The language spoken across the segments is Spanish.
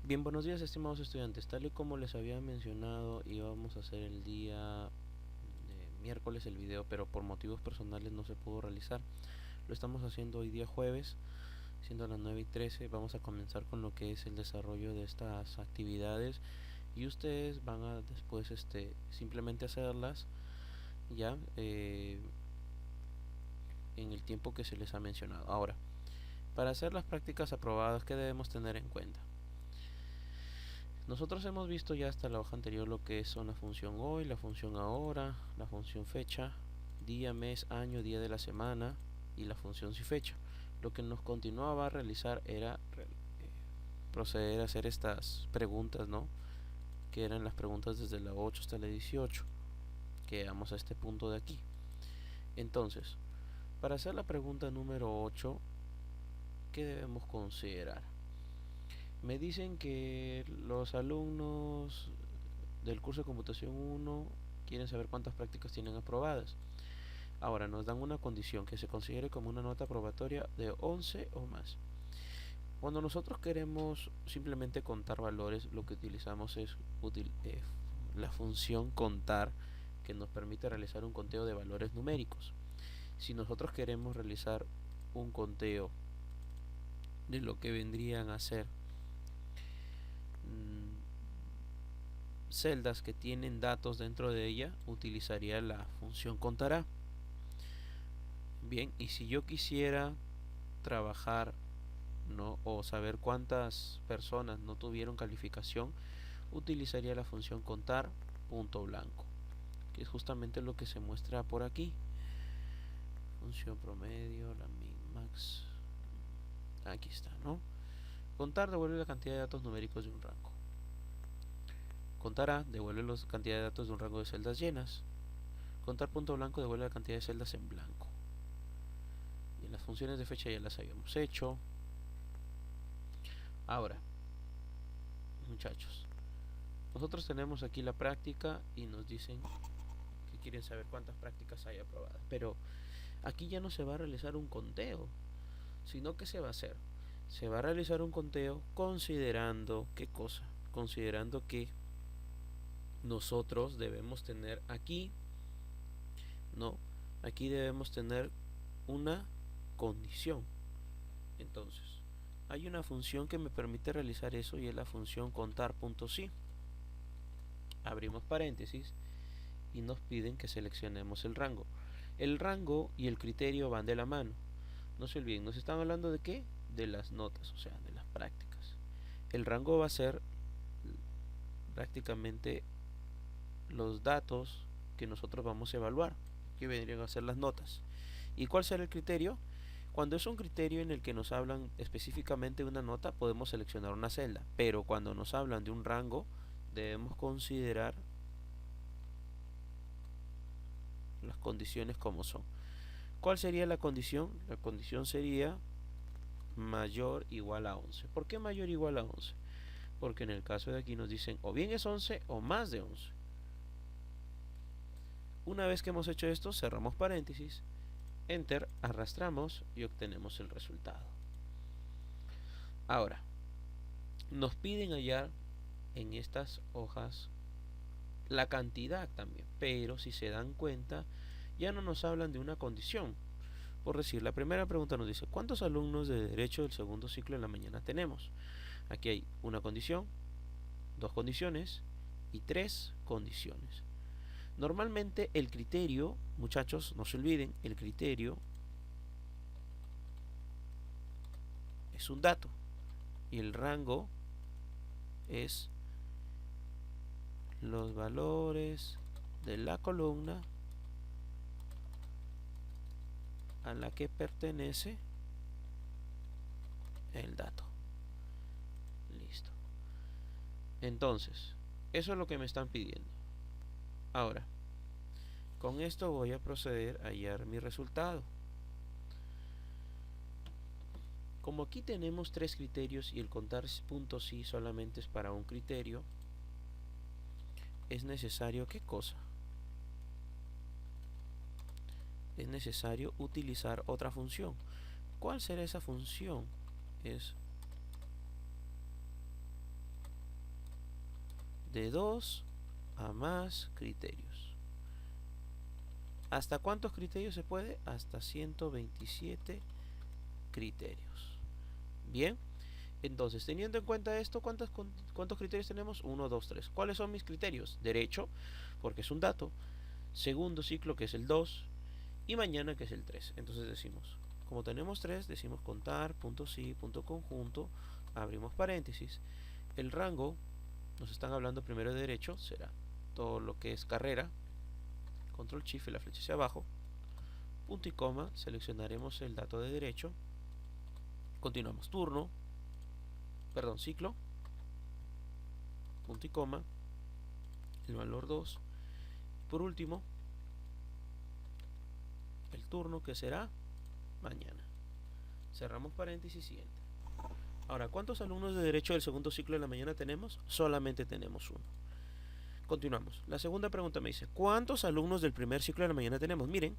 Bien, buenos días estimados estudiantes. Tal y como les había mencionado, íbamos a hacer el día miércoles el video, pero por motivos personales no se pudo realizar. Lo estamos haciendo hoy día jueves, siendo las 9:13. Vamos a comenzar con lo que es el desarrollo de estas actividades y ustedes van a después simplemente hacerlas ya en el tiempo que se les ha mencionado. Ahora, para hacer las prácticas aprobadas, ¿qué debemos tener en cuenta? Nosotros hemos visto ya hasta la hoja anterior lo que son la función hoy, la función ahora, la función fecha, día, mes, año, día de la semana y la función si fecha. Lo que nos continuaba a realizar era proceder a hacer estas preguntas, ¿no? Que eran las preguntas desde la 8 hasta la 18, que llegamos a este punto de aquí. Entonces, para hacer la pregunta número 8, ¿qué debemos considerar? Me dicen que los alumnos del curso de computación 1 quieren saber cuántas prácticas tienen aprobadas. Ahora nos dan una condición que se considere como una nota probatoria de 11 o más. Cuando nosotros queremos simplemente contar valores, lo que utilizamos es la función contar, que nos permite realizar un conteo de valores numéricos. Si nosotros queremos realizar un conteo de lo que vendrían a ser celdas que tienen datos dentro de ella, utilizaría la función contará. Bien, y si yo quisiera trabajar, ¿no?, o saber cuántas personas no tuvieron calificación, utilizaría la función contar punto blanco, que es justamente lo que se muestra por aquí. Función promedio, la min-max, aquí está, ¿no? Contar devuelve la cantidad de datos numéricos de un rango. Contar A devuelve la cantidad de datos de un rango de celdas llenas. Contar punto blanco devuelve la cantidad de celdas en blanco. Y las funciones de fecha ya las habíamos hecho. Ahora, muchachos, nosotros tenemos aquí la práctica y nos dicen que quieren saber cuántas prácticas hay aprobadas. Pero aquí ya no se va a realizar un conteo, sino que se va a hacer. Se va a realizar un conteo considerando qué cosa, considerando que nosotros debemos tener aquí, no, aquí debemos tener una condición. Entonces, hay una función que me permite realizar eso y es la función contar.si. Abrimos paréntesis y nos piden que seleccionemos el rango. El rango y el criterio van de la mano. No se olviden, nos están hablando de qué? De las notas, o sea, de las prácticas. El rango va a ser prácticamente los datos que nosotros vamos a evaluar, que vendrían a ser las notas. ¿Y cuál será el criterio? Cuando es un criterio en el que nos hablan específicamente de una nota, podemos seleccionar una celda, pero cuando nos hablan de un rango, debemos considerar las condiciones como son. ¿Cuál sería la condición? La condición sería mayor o igual a 11. ¿Por qué mayor o igual a 11? Porque en el caso de aquí nos dicen o bien es 11 o más de 11. Una vez que hemos hecho esto, cerramos paréntesis, enter, arrastramos y obtenemos el resultado. Ahora, nos piden hallar en estas hojas la cantidad también, pero si se dan cuenta, ya no nos hablan de una condición. Por decir, la primera pregunta nos dice, ¿cuántos alumnos de derecho del segundo ciclo en la mañana tenemos? Aquí hay una condición, dos condiciones y tres condiciones. Normalmente el criterio, muchachos, no se olviden, el criterio es un dato y el rango es los valores de la columna a la que pertenece el dato. Listo. Entonces, eso es lo que me están pidiendo. Ahora, con esto voy a proceder a hallar mi resultado. Como aquí tenemos tres criterios y el contar puntos sí solamente es para un criterio, es necesario, ¿qué cosa? Es necesario utilizar otra función. ¿Cuál será esa función? Es de 2 a más criterios. ¿Hasta cuántos criterios se puede? Hasta 127 criterios. Bien, entonces teniendo en cuenta esto, ¿cuántos criterios tenemos? 1, 2, 3. ¿Cuáles son mis criterios? Derecho, porque es un dato. Segundo ciclo, que es el 2. Y mañana, que es el 3. Entonces decimos, como tenemos 3, decimos contar, punto sí, punto conjunto, abrimos paréntesis. El rango, nos están hablando primero de derecho, será todo lo que es carrera, control shift y la flecha hacia abajo, punto y coma, seleccionaremos el dato de derecho, continuamos turno, perdón, ciclo, punto y coma, el valor 2, por último, el turno, que será mañana. Cerramos paréntesis, siguiente. Ahora, ¿cuántos alumnos de derecho del segundo ciclo de la mañana tenemos? Solamente tenemos uno. Continuamos. La segunda pregunta me dice, ¿cuántos alumnos del primer ciclo de la mañana tenemos? Miren,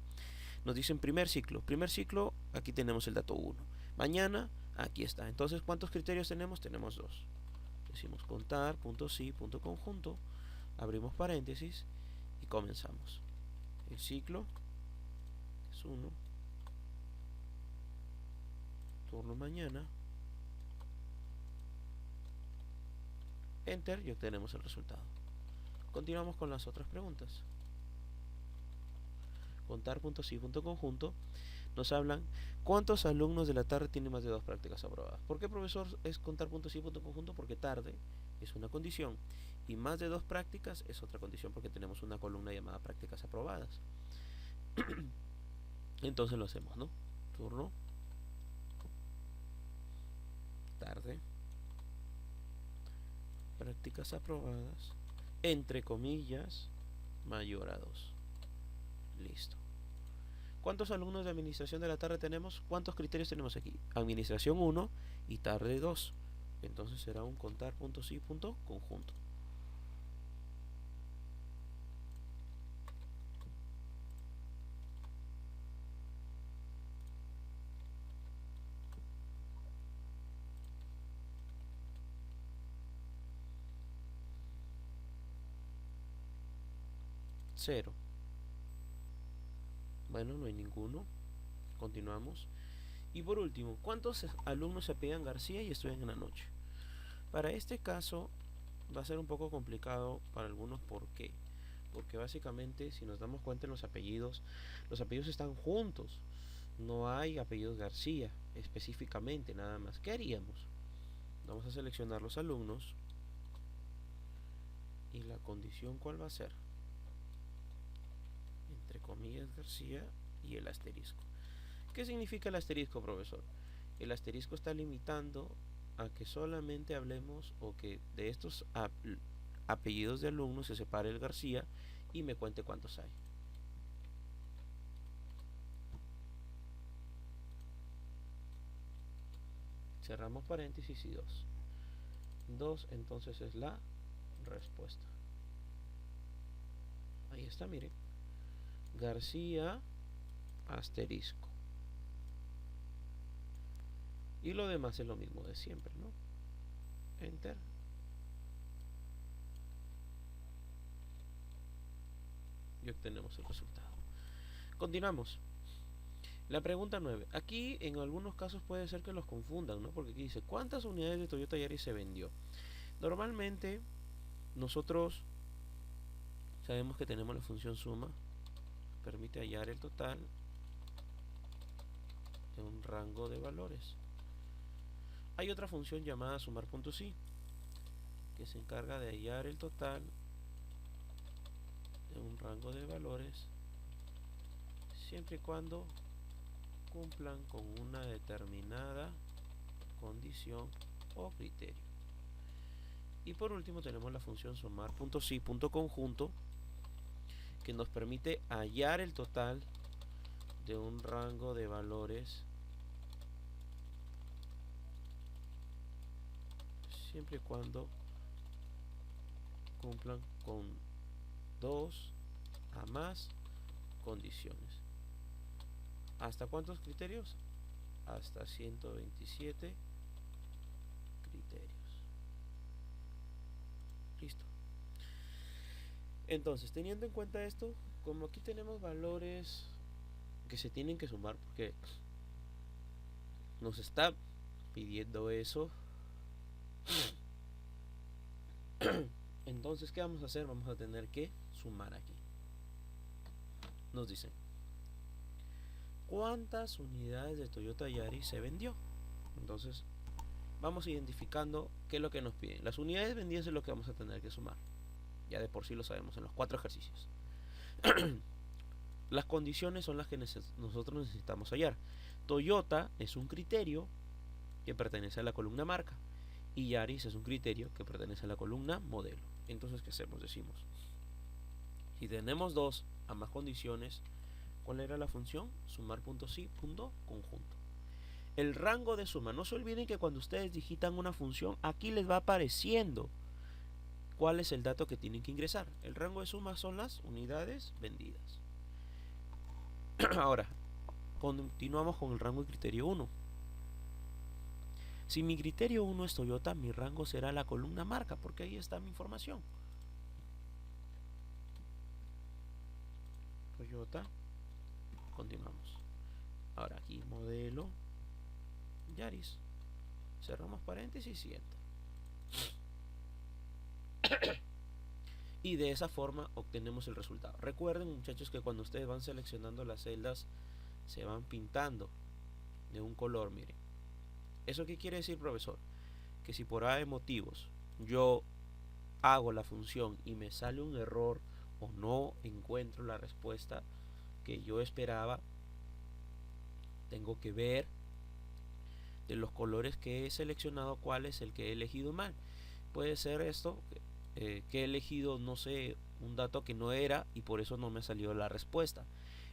nos dicen primer ciclo. Primer ciclo, aquí tenemos el dato 1. Mañana, aquí está. Entonces, ¿cuántos criterios tenemos? Tenemos 2. Decimos contar, punto sí, punto conjunto. Abrimos paréntesis y comenzamos. El ciclo es 1. Turno mañana. Enter y obtenemos el resultado. Continuamos con las otras preguntas. Contar, punto sí, punto conjunto. Nos hablan cuántos alumnos de la tarde tienen más de 2 prácticas aprobadas. ¿Por qué, profesor, es contar punto sí, punto conjunto? Porque tarde es una condición y más de 2 prácticas es otra condición, porque tenemos una columna llamada prácticas aprobadas. Entonces lo hacemos, ¿no? Turno, tarde, prácticas aprobadas, entre comillas, mayor a 2. Listo. ¿Cuántos alumnos de administración de la tarde tenemos? ¿Cuántos criterios tenemos aquí? Administración 1 y tarde 2. Entonces será un contar punto sí, punto conjunto. Cero. Bueno, no hay ninguno. Continuamos. Y por último, ¿cuántos alumnos se apellidan García y estudian en la noche? Para este caso va a ser un poco complicado para algunos. ¿Por qué? Porque básicamente, si nos damos cuenta en los apellidos están juntos. No hay apellidos García específicamente, nada más. ¿Qué haríamos? Vamos a seleccionar los alumnos. ¿Y la condición cuál va a ser? Entre comillas García y el asterisco. ¿Qué significa el asterisco, profesor? El asterisco está limitando a que solamente hablemos, o que de estos apellidos de alumnos se separe el García y me cuente cuántos hay. Cerramos paréntesis y 2. 2 entonces es la respuesta. Ahí está, miren. García, asterisco. Y lo demás es lo mismo de siempre, ¿no? Enter. Y obtenemos el resultado. Continuamos. La pregunta 9. Aquí en algunos casos puede ser que los confundan, ¿no? Porque aquí dice, ¿cuántas unidades de Toyota Yaris se vendió? Normalmente nosotros sabemos que tenemos la función suma, permite hallar el total de un rango de valores. Hay otra función llamada sumar.si, que se encarga de hallar el total de un rango de valores siempre y cuando cumplan con una determinada condición o criterio. Y por último tenemos la función sumar.si.conjunto, que nos permite hallar el total de un rango de valores siempre y cuando cumplan con 2 a más condiciones. ¿Hasta cuántos criterios? Hasta 127 criterios. Listo. Entonces, teniendo en cuenta esto, como aquí tenemos valores que se tienen que sumar, porque nos está pidiendo eso, entonces, ¿qué vamos a hacer? Vamos a tener que sumar aquí. Nos dicen, ¿cuántas unidades de Toyota Yaris se vendió? Entonces, vamos identificando qué es lo que nos piden. Las unidades vendidas es lo que vamos a tener que sumar. Ya de por sí lo sabemos en los 4 ejercicios. Las condiciones son las que nosotros necesitamos hallar. Toyota es un criterio que pertenece a la columna marca y Yaris es un criterio que pertenece a la columna modelo. Entonces, ¿qué hacemos? Decimos, si tenemos dos a más condiciones, ¿cuál era la función? Sumar punto sí, punto conjunto. El rango de suma, no se olviden que cuando ustedes digitan una función, aquí les va apareciendo cuál es el dato que tienen que ingresar. El rango de suma son las unidades vendidas. Ahora, continuamos con el rango de criterio 1. Si mi criterio 1 es Toyota, mi rango será la columna marca, porque ahí está mi información. Toyota, continuamos. Ahora aquí modelo Yaris. Cerramos paréntesis y enter. Y de esa forma obtenemos el resultado. Recuerden, muchachos, que cuando ustedes van seleccionando las celdas se van pintando de un color, miren. ¿Eso qué quiere decir, profesor? Que si por A de motivos yo hago la función y me sale un error o no encuentro la respuesta que yo esperaba, tengo que ver de los colores que he seleccionado cuál es el que he elegido mal. Puede ser esto, que he elegido, no sé, un dato que no era y por eso no me salió la respuesta.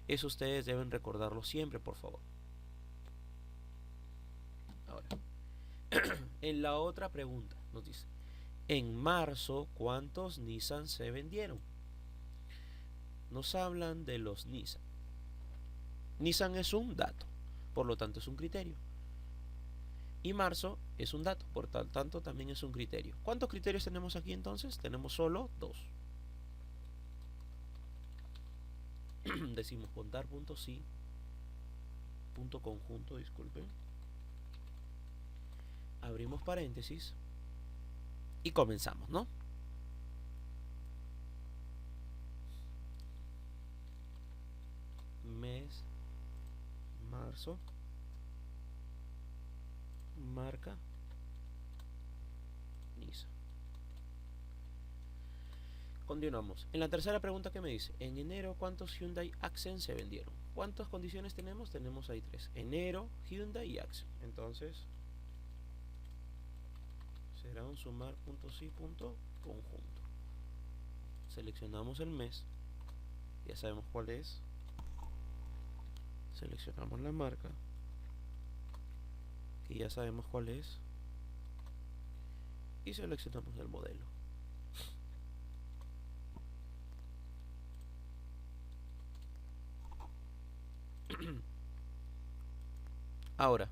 Eso ustedes deben recordarlo siempre, por favor. Ahora, en la otra pregunta nos dice, en marzo, ¿cuántos Nissan se vendieron? Nos hablan de los Nissan. Nissan es un dato, por lo tanto es un criterio. Y marzo es un dato, por tal tanto también es un criterio. ¿Cuántos criterios tenemos aquí entonces? Tenemos solo 2. Decimos contar punto sí, punto conjunto, disculpen. Abrimos paréntesis y comenzamos, ¿no? Mes, marzo, marca, Nissan. Continuamos. En la tercera pregunta que me dice, en enero, ¿cuántos Hyundai Accent se vendieron? ¿Cuántas condiciones tenemos? Tenemos ahí 3. Enero, Hyundai y Accent. Entonces, será un sumar punto sí, punto conjunto. Seleccionamos el mes. Ya sabemos cuál es. Seleccionamos la marca, que ya sabemos cuál es. Y seleccionamos el modelo. Ahora,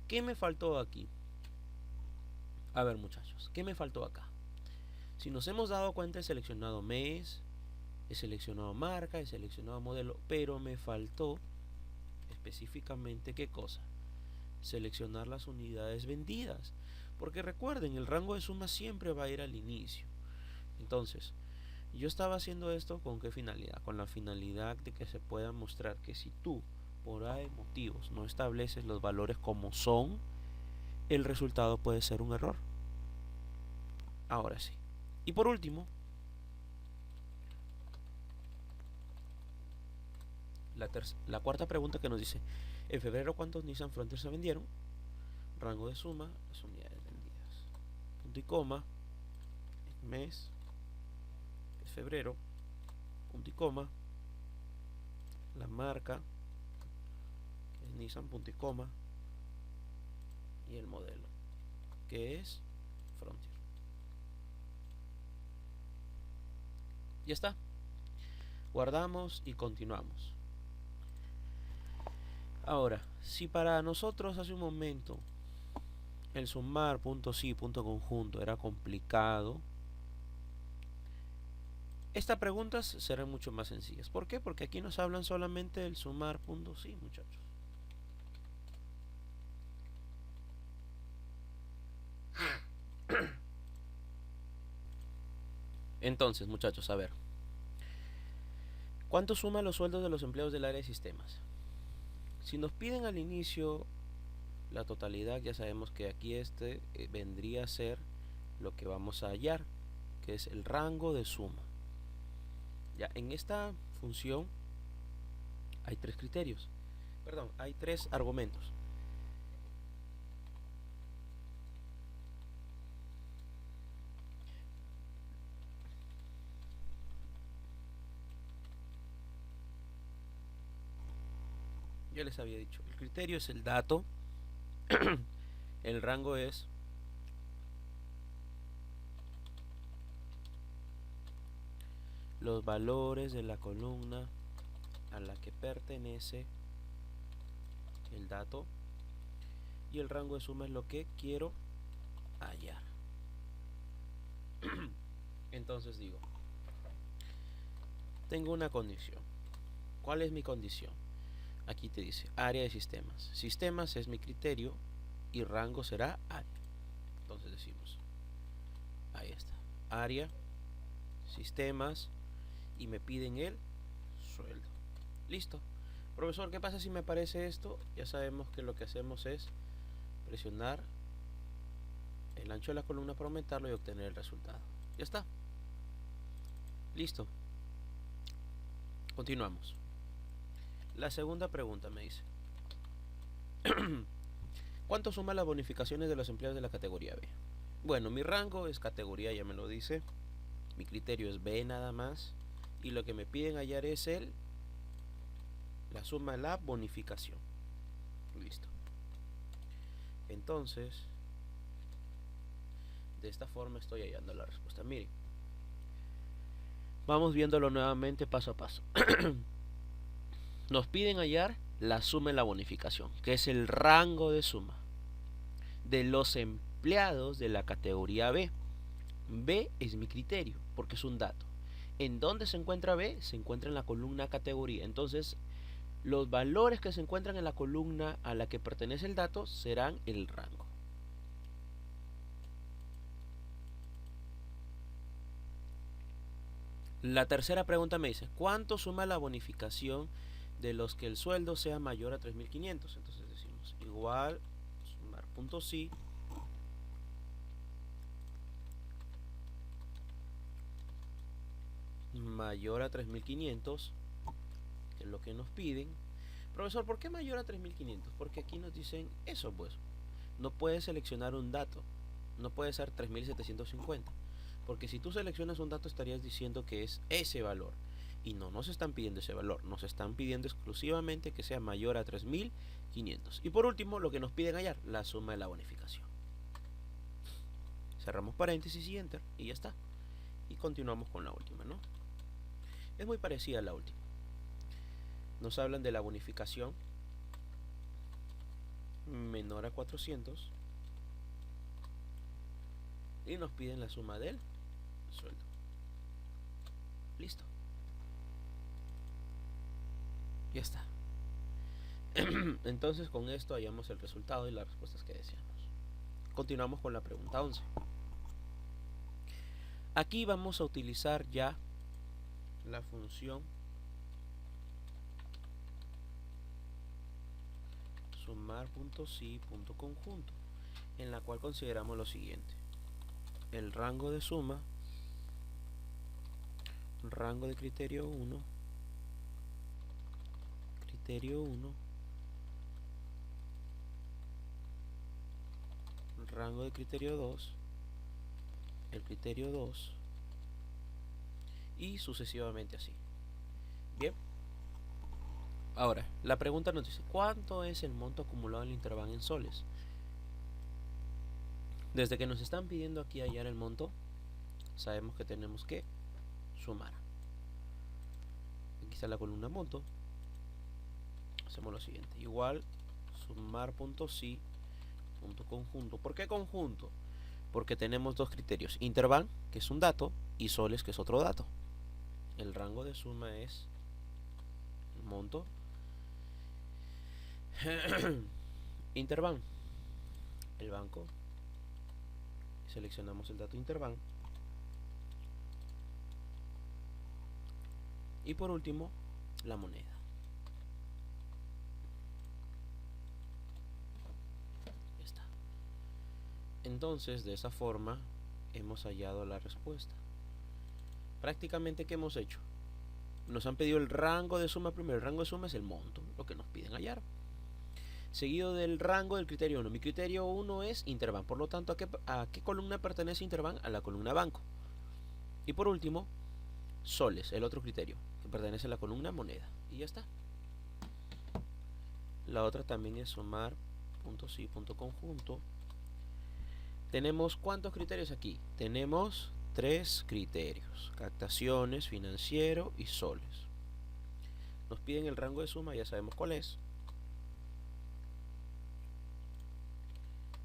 ¿qué me faltó aquí? A ver, muchachos, ¿qué me faltó acá? Si nos hemos dado cuenta, he seleccionado mes, he seleccionado marca, he seleccionado modelo, pero me faltó específicamente ¿qué cosa? Seleccionar las unidades vendidas, porque recuerden, el rango de suma siempre va a ir al inicio. Entonces, yo estaba haciendo esto ¿con qué finalidad? Con la finalidad de que se pueda mostrar que si tú por A de motivos no estableces los valores como son, el resultado puede ser un error. Ahora sí. Y por último, la cuarta pregunta que nos dice, en febrero ¿cuántos Nissan Frontier se vendieron? Rango de suma, las unidades vendidas. Punto y coma, mes, es febrero, punto y coma, la marca, que es Nissan, punto y coma, y el modelo, que es Frontier. Ya está. Guardamos y continuamos. Ahora, si para nosotros hace un momento el sumar punto sí, punto conjunto era complicado, Estas preguntas serán mucho más sencillas. ¿Por qué? Porque aquí nos hablan solamente del sumar puntos, sí, muchachos. Entonces, muchachos, a ver. ¿Cuánto suman los sueldos de los empleados del área de sistemas? Si nos piden al inicio la totalidad, ya sabemos que aquí vendría a ser lo que vamos a hallar, que es el rango de suma. Ya, en esta función hay hay tres argumentos. Yo les había dicho, el criterio es el dato, el rango es los valores de la columna a la que pertenece el dato, y el rango de suma es lo que quiero hallar. Entonces digo, tengo una condición. ¿Cuál es mi condición? Aquí te dice área de sistemas. Sistemas es mi criterio y rango será área. Entonces decimos, ahí está, área, sistemas, y me piden el sueldo. Listo. Profesor, ¿qué pasa si me aparece esto? Ya sabemos que lo que hacemos es presionar el ancho de la columna para aumentarlo y obtener el resultado. Ya está. Listo. Continuamos. La segunda pregunta me dice, ¿cuánto suma las bonificaciones de los empleados de la categoría B? Bueno, mi rango es categoría, ya me lo dice. Mi criterio es B nada más. Y lo que me piden hallar es la suma de la bonificación. Listo. Entonces, de esta forma estoy hallando la respuesta. Miren, vamos viéndolo nuevamente paso a paso. Nos piden hallar la suma de la bonificación, que es el rango de suma de los empleados de la categoría B. B es mi criterio, porque es un dato. ¿En dónde se encuentra B? Se encuentra en la columna categoría. Entonces, los valores que se encuentran en la columna a la que pertenece el dato serán el rango. La tercera pregunta me dice, ¿cuánto suma la bonificación de los que el sueldo sea mayor a 3.500? Entonces decimos, igual, sumar punto sí, mayor a 3.500, que es lo que nos piden. Profesor, ¿por qué mayor a 3.500? Porque aquí nos dicen eso, pues. No puedes seleccionar un dato, no puede ser 3.750, porque si tú seleccionas un dato estarías diciendo que es ese valor, y no nos están pidiendo ese valor, nos están pidiendo exclusivamente que sea mayor a 3.500. Y por último, lo que nos piden hallar, la suma de la bonificación. Cerramos paréntesis y enter, y ya está. Y continuamos con la última, ¿no? Es muy parecida a la última. Nos hablan de la bonificación menor a 400 y nos piden la suma del sueldo. Listo. Ya está. Entonces con esto hallamos el resultado y las respuestas que deseamos. Continuamos con la pregunta 11. Aquí vamos a utilizar ya la función sumar.si.conjunto, en la cual consideramos lo siguiente: el rango de suma, rango de criterio 1, rango de criterio 2, el criterio 2, y sucesivamente así. Bien. Ahora, la pregunta nos dice, ¿cuánto es el monto acumulado en el intervalo en soles? Desde que nos están pidiendo aquí hallar el monto, sabemos que tenemos que sumar. Aquí está la columna monto. Hacemos lo siguiente, igual sumar.si.conjunto. ¿Por qué conjunto? Porque tenemos dos criterios, interval, que es un dato, y soles, que es otro dato. el rango de suma es el monto. Interbank, el banco, seleccionamos el dato Interbank, y por último la moneda. Ya está. Entonces, de esa forma hemos hallado la respuesta. Prácticamente, ¿qué hemos hecho? Nos han pedido el rango de suma primero. El rango de suma es el monto, lo que nos piden hallar, seguido del rango del criterio 1. Mi criterio 1 es Interbank, por lo tanto, ¿a qué columna pertenece Interbank? A la columna banco. Y por último, soles, el otro criterio, que pertenece a la columna moneda. Y ya está. La otra también es sumar punto sí, punto conjunto. Tenemos ¿cuántos criterios aquí? Tenemos 3 criterios: captaciones, financiero y soles. Nos piden el rango de suma, ya sabemos cuál es.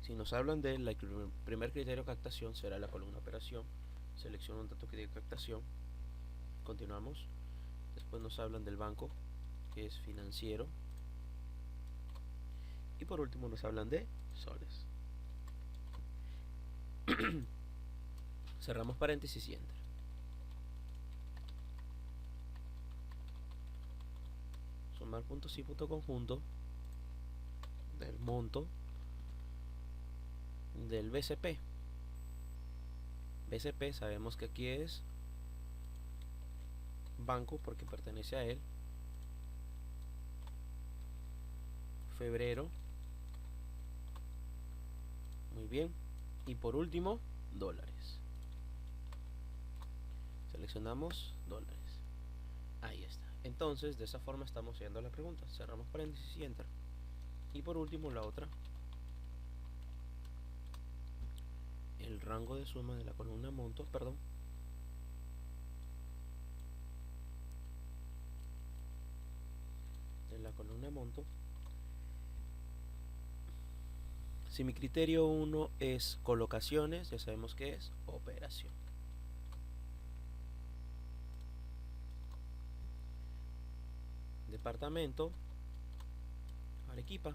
Si nos hablan del primer criterio de captación, será la columna operación. Selecciono un dato que diga captación. Continuamos. Después nos hablan del banco, que es financiero. Y por último nos hablan de soles. Cerramos paréntesis y enter. Sumar punto sí, punto conjunto del monto del BCP. BCP sabemos que aquí es banco porque pertenece a él. Febrero. Muy bien. Y por último, dólares. Seleccionamos dólares. Ahí está. Entonces, de esa forma estamos haciendo la pregunta. Cerramos paréntesis y enter. Y por último, la otra. El rango de suma de la columna monto, perdón. De la columna monto. Si mi criterio 1 es colocaciones, ya sabemos que es operación. Departamento Arequipa.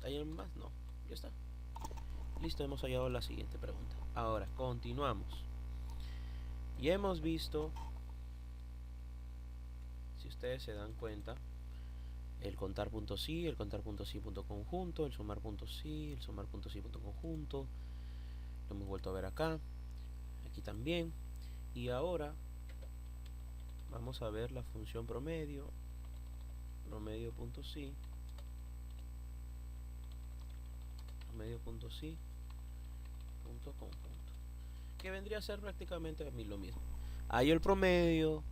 ¿Hay algo más? No, ya está. Listo, hemos hallado la siguiente pregunta. Ahora, continuamos. Y hemos visto, si ustedes se dan cuenta, el contar punto sí, el contar punto sí punto conjunto, el sumar punto sí, el sumar punto sí punto conjunto. Lo hemos vuelto a ver acá, aquí también. Y ahora vamos a ver la función promedio, promedio punto sí, promedio punto sí punto conjunto, que vendría a ser prácticamente lo mismo. Hay el promedio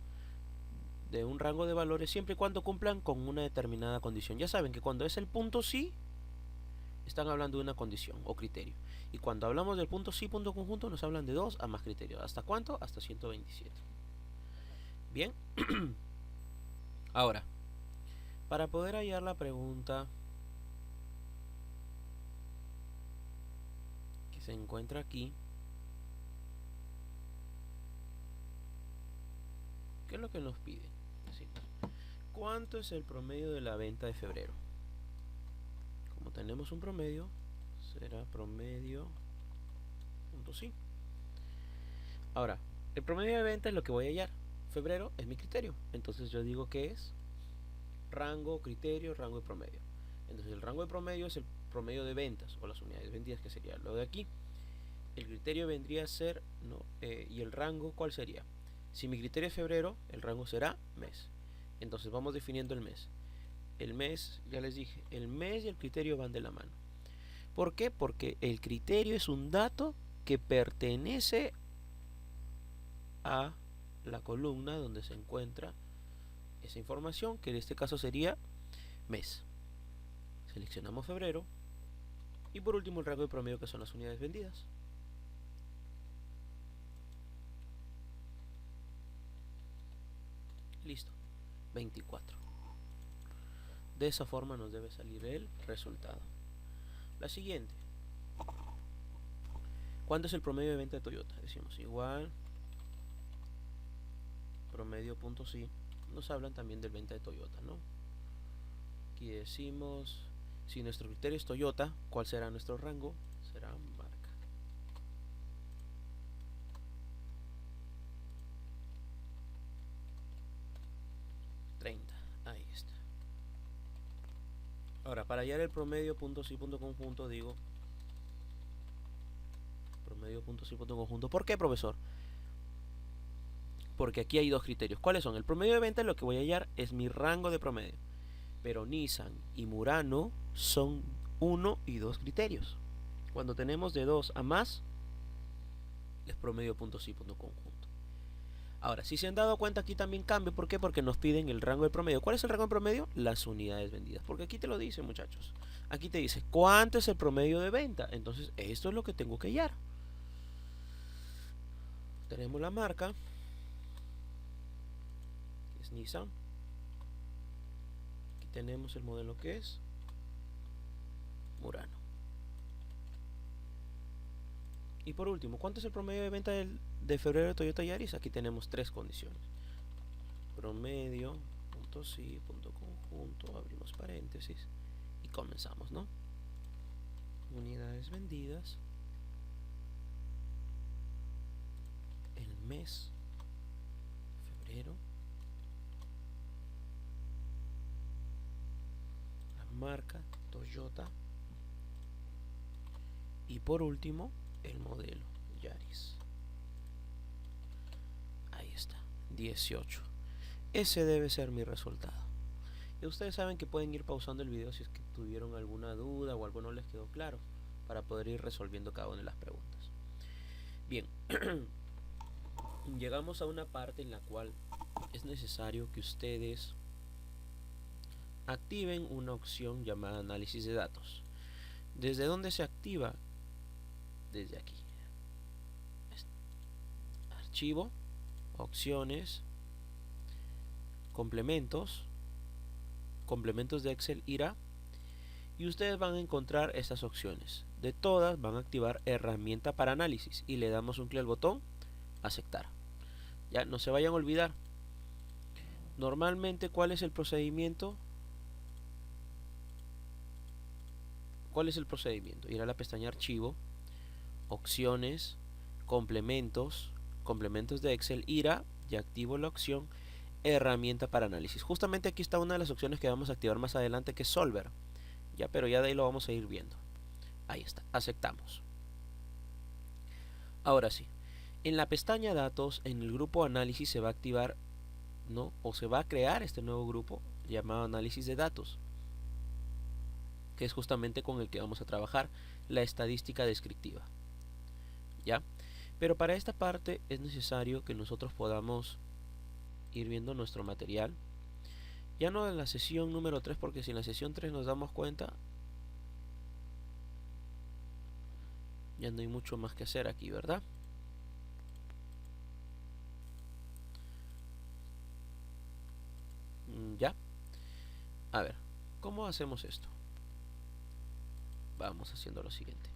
de un rango de valores siempre y cuando cumplan con una determinada condición. Ya saben que cuando es el punto sí, están hablando de una condición o criterio. Y cuando hablamos del punto sí, punto conjunto, nos hablan de 2 a más criterios. ¿Hasta cuánto? Hasta 127. Bien. Ahora, para poder hallar la pregunta que se encuentra aquí, ¿qué es lo que nos pide? Decimos, ¿cuánto es el promedio de la venta de febrero? Como tenemos un promedio, será promedio punto sí. Ahora, el promedio de venta es lo que voy a hallar. Febrero es mi criterio. Entonces yo digo que es rango, criterio, rango de promedio. Entonces el rango de promedio es el promedio de ventas o las unidades vendidas, que sería lo de aquí. El criterio vendría a ser, no, y el rango, ¿cuál sería? Si mi criterio es febrero, el rango será mes. Entonces vamos definiendo el mes. El mes, ya les dije, el mes y el criterio van de la mano. ¿Por qué? Porque el criterio es un dato que pertenece a la columna donde se encuentra esa información, que en este caso sería mes. Seleccionamos febrero y por último el rango de promedio, que son las unidades vendidas. Listo, 24. De esa forma nos debe salir el resultado. La siguiente, ¿cuánto es el promedio de venta de Toyota? Decimos igual promedio.si, nos hablan también del venta de Toyota, ¿no? Aquí decimos, si nuestro criterio es Toyota, ¿cuál será nuestro rango? Será marca. Ahí está. Ahora, para hallar el promedio.si.conjunto, digo promedio.si.conjunto. ¿Por qué, profesor? Porque aquí hay dos criterios. ¿Cuáles son? El promedio de venta, lo que voy a hallar es mi rango de promedio. Pero Nissan y Murano son 1 y 2 criterios. Cuando tenemos de 2 a más, es promedio.si.conjunto. Ahora, si se han dado cuenta, aquí también cambia. ¿Por qué? Porque nos piden el rango de promedio. ¿Cuál es el rango de promedio? Las unidades vendidas. Porque aquí te lo dice, muchachos. Aquí te dice cuánto es el promedio de venta. Entonces, esto es lo que tengo que hallar. Tenemos la marca, que es Nissan. Aquí tenemos el modelo, que es Murano. Y por último, ¿cuánto es el promedio de venta de febrero de Toyota Yaris? Aquí tenemos tres condiciones. Promedio.si.conjunto, abrimos paréntesis y comenzamos, ¿no? Unidades vendidas, el mes, febrero, la marca Toyota y por último el modelo Yaris. Ahí está, 18. Ese debe ser mi resultado. Y ustedes saben que pueden ir pausando el video si es que tuvieron alguna duda o algo no les quedó claro, para poder ir resolviendo cada una de las preguntas. Bien, llegamos a una parte en la cual es necesario que ustedes activen una opción llamada análisis de datos. ¿Desde dónde se activa? Desde aquí. Archivo, opciones, complementos de Excel irá, y ustedes van a encontrar estas opciones. De todas van a activar herramienta para análisis y le damos un clic al botón aceptar. Ya no se vayan a olvidar. Normalmente, ¿cuál es el procedimiento? Ir a la pestaña archivo, opciones, complementos de Excel, irá y activo la opción herramienta para análisis. Justamente aquí está una de las opciones que vamos a activar más adelante, que es Solver. Ya, pero ya de ahí lo vamos a ir viendo. Ahí está, aceptamos. Ahora sí, en la pestaña datos, en el grupo análisis se va a activar, ¿no? O se va a crear este nuevo grupo llamado análisis de datos, que es justamente con el que vamos a trabajar la estadística descriptiva. ¿Ya? Pero para esta parte es necesario que nosotros podamos ir viendo nuestro material. Ya no en la sesión número 3, porque si en la sesión 3 nos damos cuenta, ya no hay mucho más que hacer aquí, ¿verdad? Ya. A ver, ¿cómo hacemos esto? Vamos haciendo lo siguiente.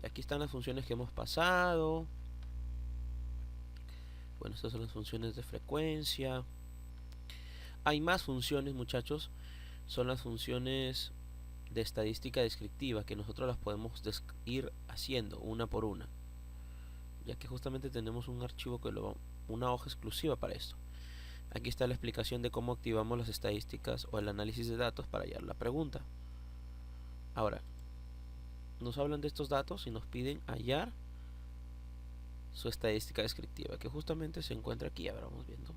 Y aquí están las funciones que hemos pasado. Bueno, estas son las funciones de frecuencia. Hay más funciones, muchachos. Son las funciones de estadística descriptiva, que nosotros las podemos ir haciendo una por una, ya que justamente tenemos un archivo una hoja exclusiva para esto. Aquí está la explicación de cómo activamos las estadísticas o el análisis de datos para hallar la pregunta. Ahora, nos hablan de estos datos y nos piden hallar su estadística descriptiva, que justamente se encuentra aquí. Ahora vamos viendo.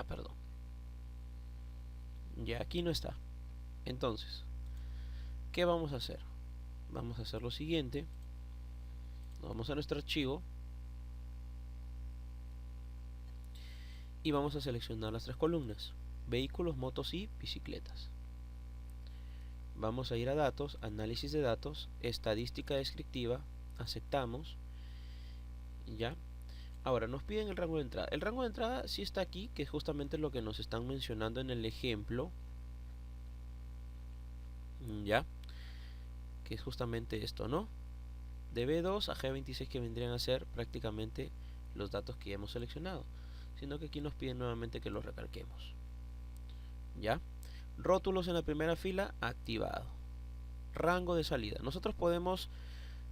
Perdón. Ya aquí no está. Entonces, ¿qué vamos a hacer? Vamos a hacer lo siguiente. Vamos a nuestro archivo y vamos a seleccionar las tres columnas: vehículos, motos y bicicletas. Vamos a ir a datos, análisis de datos, estadística descriptiva, aceptamos. Ya. Ahora nos piden el rango de entrada. El rango de entrada sí está aquí, que es justamente lo que nos están mencionando en el ejemplo. Ya, que es justamente esto, ¿no? De B2 a G26, que vendrían a ser prácticamente los datos que ya hemos seleccionado, sino que aquí nos piden nuevamente que los recalquemos. Ya, rótulos en la primera fila, activado. Rango de salida. Nosotros podemos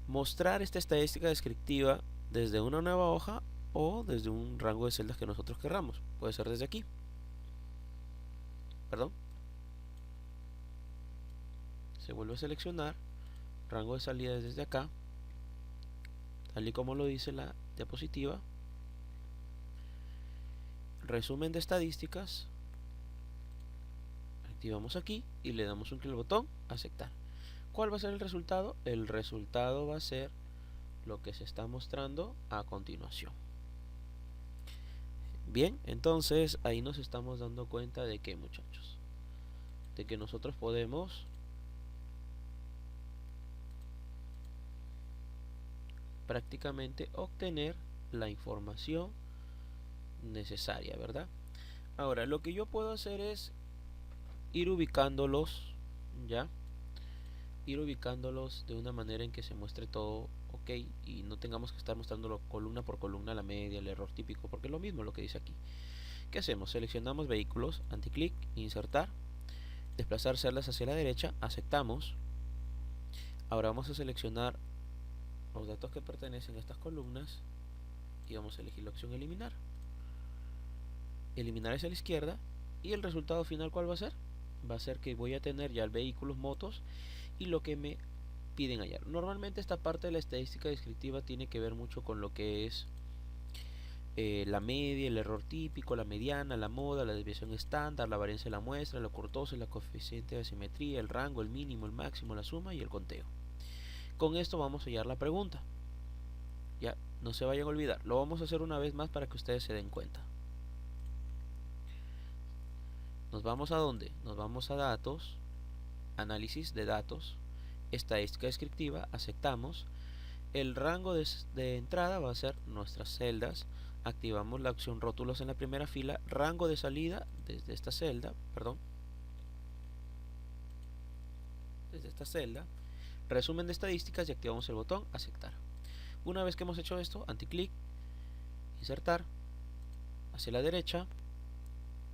mostrar esta estadística descriptiva desde una nueva hoja o desde un rango de celdas que nosotros querramos. Puede ser desde aquí. Perdón. Se vuelve a seleccionar. Rango de salida desde acá, tal y como lo dice la diapositiva. Resumen de estadísticas. Activamos aquí y le damos un clic al botón aceptar. ¿Cuál va a ser el resultado? El resultado va a ser lo que se está mostrando a continuación. Bien, entonces ahí nos estamos dando cuenta de que, muchachos, de que nosotros podemos prácticamente obtener la información necesaria, ¿verdad? Ahora, lo que yo puedo hacer es ir ubicándolos, ¿ya? Ir ubicándolos de una manera en que se muestre todo ok y no tengamos que estar mostrándolo columna por columna, la media, el error típico, porque es lo mismo lo que dice aquí. ¿Qué hacemos? Seleccionamos vehículos, anticlic, insertar, desplazar celdas hacia la derecha, aceptamos. Ahora vamos a seleccionar los datos que pertenecen a estas columnas y vamos a elegir la opción eliminar. Eliminar hacia la izquierda y el resultado final, ¿cuál va a ser? Va a ser que voy a tener ya el vehículos, motos y lo que me piden hallar. Normalmente esta parte de la estadística descriptiva tiene que ver mucho con lo que es la media, el error típico, la mediana, la moda, la desviación estándar, la variancia de la muestra, la cortosa, la coeficiente de asimetría, el rango, el mínimo, el máximo, la suma y el conteo. Con esto vamos a hallar la pregunta. Ya, no se vayan a olvidar. Lo vamos a hacer una vez más para que ustedes se den cuenta. Nos vamos a ¿dónde? Nos vamos a datos, análisis de datos, estadística descriptiva, aceptamos. El rango de entrada va a ser nuestras celdas. Activamos la opción rótulos en la primera fila. Rango de salida desde esta celda, perdón. Desde esta celda. Resumen de estadísticas y activamos el botón aceptar. Una vez que hemos hecho esto, anticlic, insertar, hacia la derecha,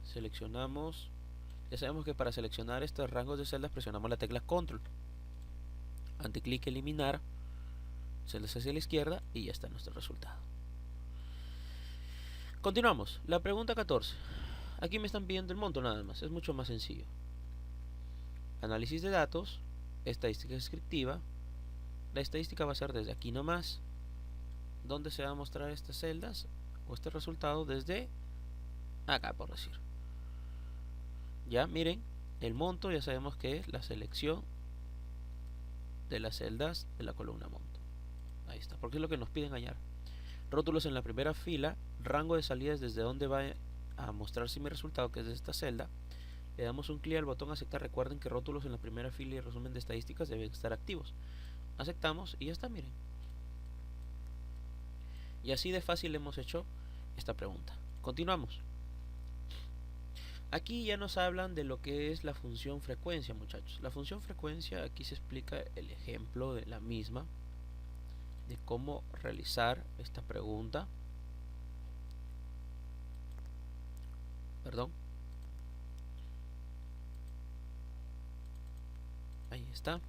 seleccionamos. Ya sabemos que para seleccionar estos rangos de celdas presionamos la tecla control. Anticlic, eliminar, celdas hacia la izquierda y ya está nuestro resultado. Continuamos. La pregunta 14. Aquí me están pidiendo el monto nada más. Es mucho más sencillo. Análisis de datos, estadística descriptiva. La estadística va a ser desde aquí nomás. ¿Dónde se va a mostrar estas celdas o este resultado? Desde acá, por decir. Ya, miren, el monto ya sabemos que es la selección de las celdas de la columna monto. Ahí está, porque es lo que nos piden hallar. Rótulos en la primera fila, rango de salidas desde donde va a mostrarse mi resultado, que es de esta celda. Le damos un clic al botón aceptar. Recuerden que rótulos en la primera fila y resumen de estadísticas deben estar activos. Aceptamos y ya está, miren. Y así de fácil hemos hecho esta pregunta. Continuamos. Aquí ya nos hablan de lo que es la función frecuencia, muchachos. La función frecuencia, aquí se explica el ejemplo de la misma, de cómo realizar esta pregunta. Perdón. Ahí está.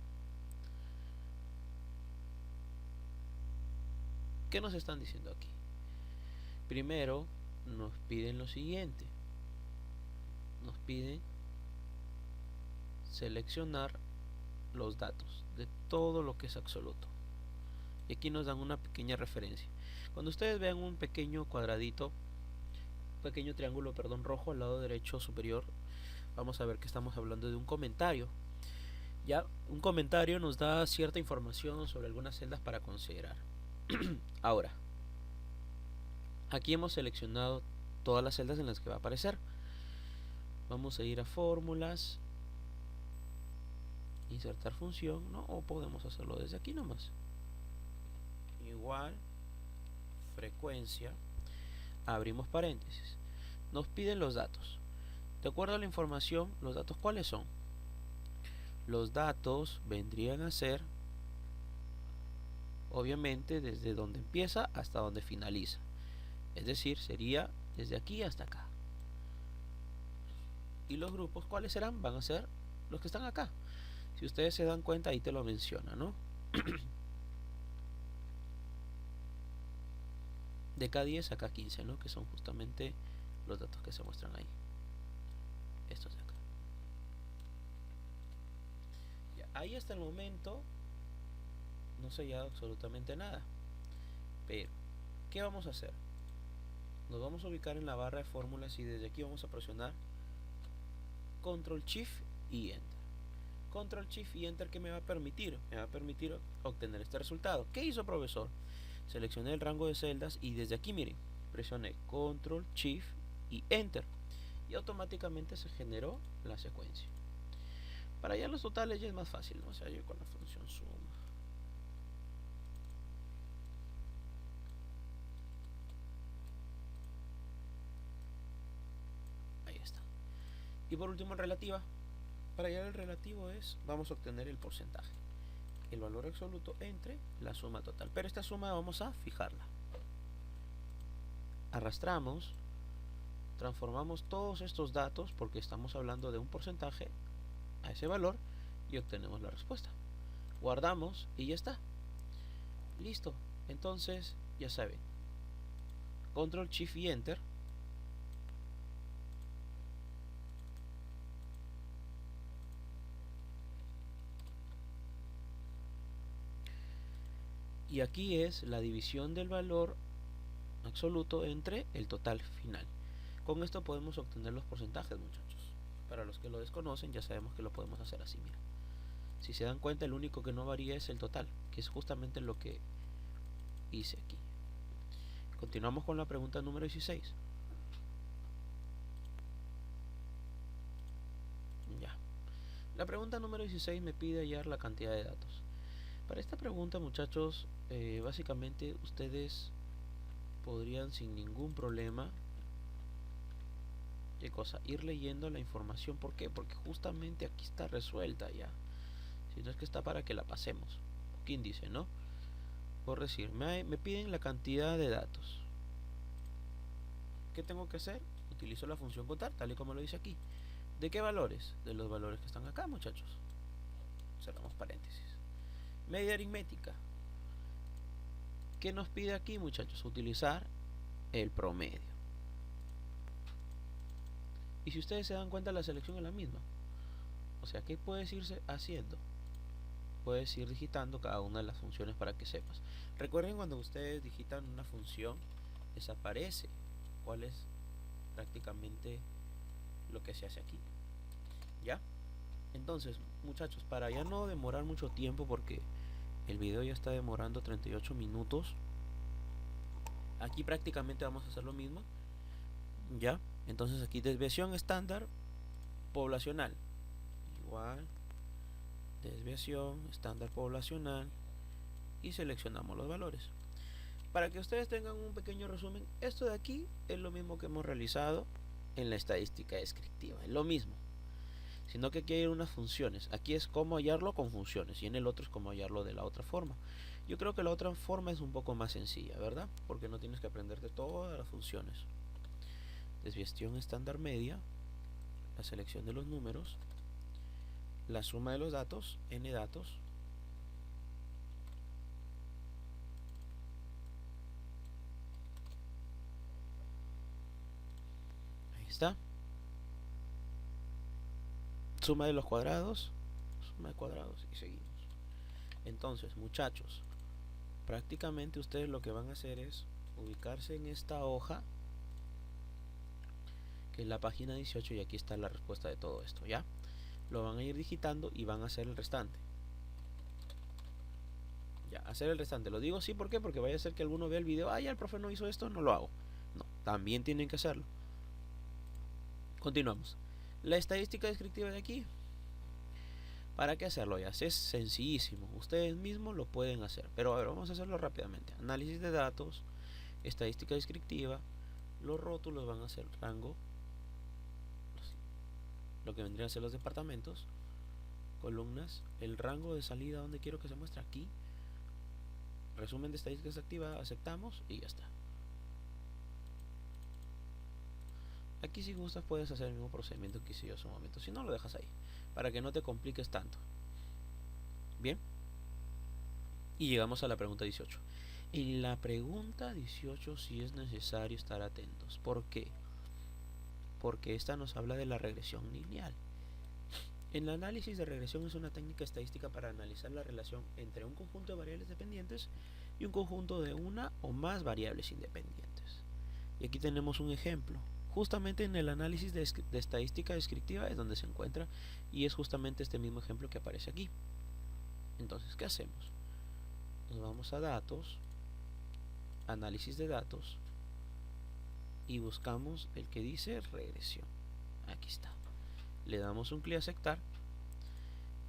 ¿Qué nos están diciendo aquí? Primero nos piden lo siguiente. Nos piden seleccionar los datos de todo lo que es absoluto. Y aquí nos dan una pequeña referencia. Cuando ustedes vean un pequeño cuadradito, pequeño triángulo, perdón, rojo al lado derecho superior, vamos a ver que estamos hablando de un comentario. Ya, un comentario nos da cierta información sobre algunas celdas para considerar. Ahora, aquí hemos seleccionado todas las celdas en las que va a aparecer. Vamos a ir a fórmulas, insertar función, ¿no? O podemos hacerlo desde aquí nomás. Igual, frecuencia. abrimos paréntesis, nos piden los datos. De acuerdo a la información, los datos, ¿cuáles son? Los datos vendrían a ser, obviamente, desde donde empieza hasta donde finaliza. Es decir, sería desde aquí hasta acá. Y los grupos, ¿cuáles serán? Van a ser los que están acá. Si ustedes se dan cuenta, ahí te lo menciona, ¿no? De K10 a K15, ¿no? Que son justamente los datos que se muestran ahí. Estos de acá. Ya, ahí hasta el momento no se ha hallado absolutamente nada. Pero, ¿qué vamos a hacer? Nos vamos a ubicar en la barra de fórmulas y desde aquí vamos a presionar Control Shift y Enter. Control Shift y Enter, ¿qué me va a permitir? Me va a permitir obtener este resultado. ¿Qué hizo profesor? Seleccioné el rango de celdas y desde aquí, miren, presioné Control Shift y Enter y automáticamente se generó la secuencia. Para hallar los totales ya es más fácil, ¿no? O sea, yo con la función suma. Ahí está. Y por último, en relativa. Para hallar el relativo vamos a obtener el porcentaje, el valor absoluto entre la suma total. Pero esta suma vamos a fijarla. Arrastramos, transformamos todos estos datos, porque estamos hablando de un porcentaje, a ese valor y obtenemos la respuesta. Guardamos y ya está. Listo. Entonces, ya saben, Control Shift y Enter. Y aquí es la división del valor absoluto entre el total final. Con esto podemos obtener los porcentajes, muchachos. Para los que lo desconocen, ya sabemos que lo podemos hacer así, mira. Si se dan cuenta, el único que no varía es el total, que es justamente lo que hice aquí. Continuamos con la pregunta número 16. Ya. La pregunta número 16 me pide hallar la cantidad de datos. Para esta pregunta, muchachos, básicamente ustedes podrían sin ningún problema, ¿qué cosa? Ir leyendo la información. ¿Por qué? Porque justamente aquí está resuelta ya. Si no es que está para que la pasemos. ¿Quién dice, no? Por decir, me piden la cantidad de datos. ¿Qué tengo que hacer? Utilizo la función contar, tal y como lo dice aquí. ¿De qué valores? De los valores que están acá, muchachos. Cerramos paréntesis. Media aritmética. ¿Qué nos pide aquí, muchachos? Utilizar el promedio. Y si ustedes se dan cuenta, la selección es la misma. O sea, ¿qué puedes irse haciendo? Puedes ir digitando cada una de las funciones para que sepas. Recuerden, cuando ustedes digitan una función, desaparece cuál es prácticamente lo que se hace aquí. ¿Ya? Entonces, muchachos, para ya no demorar mucho tiempo, porque el video ya está demorando 38 minutos, aquí prácticamente vamos a hacer lo mismo. ¿Ya? Entonces aquí desviación estándar poblacional igual desviación estándar poblacional y seleccionamos los valores. Para que ustedes tengan un pequeño resumen, esto de aquí es lo mismo que hemos realizado en la estadística descriptiva, es lo mismo, sino que aquí hay unas funciones. Aquí es cómo hallarlo con funciones y en el otro es cómo hallarlo de la otra forma. Yo creo que la otra forma es un poco más sencilla, ¿verdad? Porque no tienes que aprenderte todas las funciones. Desviación estándar media, la selección de los números, la suma de los datos, n datos, ahí está, suma de los cuadrados, suma de cuadrados y seguimos. Entonces, muchachos, prácticamente ustedes lo que van a hacer es ubicarse en esta hoja, que es la página 18, y aquí está la respuesta de todo esto, ¿ya? Lo van a ir digitando y van a hacer el restante. Ya, hacer el restante. Lo digo así, ¿por qué? Porque vaya a ser que alguno vea el video, ya el profe no hizo esto, no lo hago. No, también tienen que hacerlo. Continuamos. La estadística descriptiva de aquí. ¿Para qué hacerlo? Ya es sencillísimo. Ustedes mismos lo pueden hacer. Pero a ver, vamos a hacerlo rápidamente. Análisis de datos, estadística descriptiva, Los rótulos van a ser rango, lo que vendrían a ser los departamentos, columnas, el rango de salida donde quiero que se muestre aquí, resumen de estadísticas activadas, aceptamos y ya está. Aquí si gustas puedes hacer el mismo procedimiento que hice yo hace un momento, si no lo dejas ahí, para que no te compliques tanto. Bien, y llegamos a la pregunta 18. En la pregunta 18 sí es necesario estar atentos. ¿Por qué? Porque esta nos habla de la regresión lineal. El análisis de regresión es una técnica estadística para analizar la relación entre un conjunto de variables dependientes y un conjunto de una o más variables independientes. Y aquí tenemos un ejemplo. Justamente en el análisis de estadística descriptiva es donde se encuentra, y es justamente este mismo ejemplo que aparece aquí. Entonces, ¿qué hacemos? Nos vamos a datos, análisis de datos, y buscamos el que dice regresión. Aquí está. Le damos un clic a aceptar.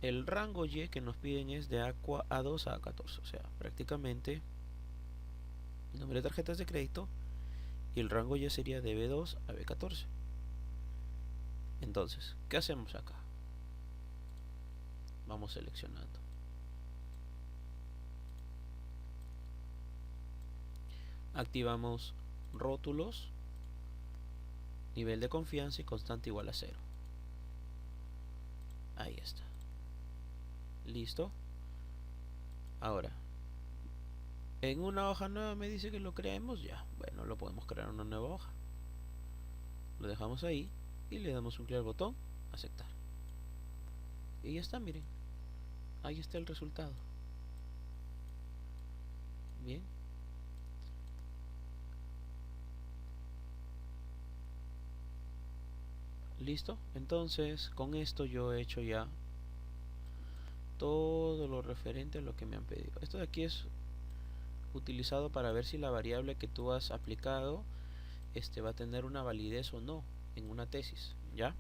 El rango Y que nos piden es de A2 a A14, o sea, prácticamente el número de tarjetas de crédito, y el rango Y sería de B2 a B14. Entonces, ¿qué hacemos acá? Vamos seleccionando. Activamos rótulos, nivel de confianza y constante igual a 0. Ahí está. Listo. Ahora, en una hoja nueva me dice que lo creemos ya. Bueno, lo podemos crear en una nueva hoja. Lo dejamos ahí y le damos un clic al botón aceptar. Y ya está, miren. Ahí está el resultado. Bien. Listo. Entonces, con esto yo he hecho ya todo lo referente a lo que me han pedido. Esto de aquí es utilizado para ver si la variable que tú has aplicado va a tener una validez o no en una tesis, ¿ya?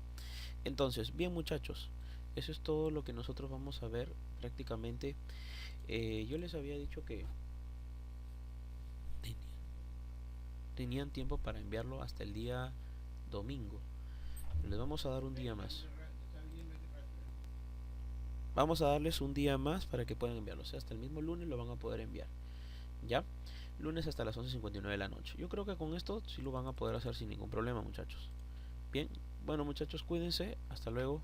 Entonces, bien muchachos, eso es todo lo que nosotros vamos a ver prácticamente. Yo les había dicho que tenían tiempo para enviarlo hasta el día domingo. Les vamos a dar un día más. Vamos a darles un día más para que puedan enviarlo. O sea, hasta el mismo lunes lo van a poder enviar. ¿Ya? Lunes hasta las 11:59 de la noche. Yo creo que con esto sí lo van a poder hacer sin ningún problema, muchachos. Bien, bueno muchachos, cuídense. Hasta luego.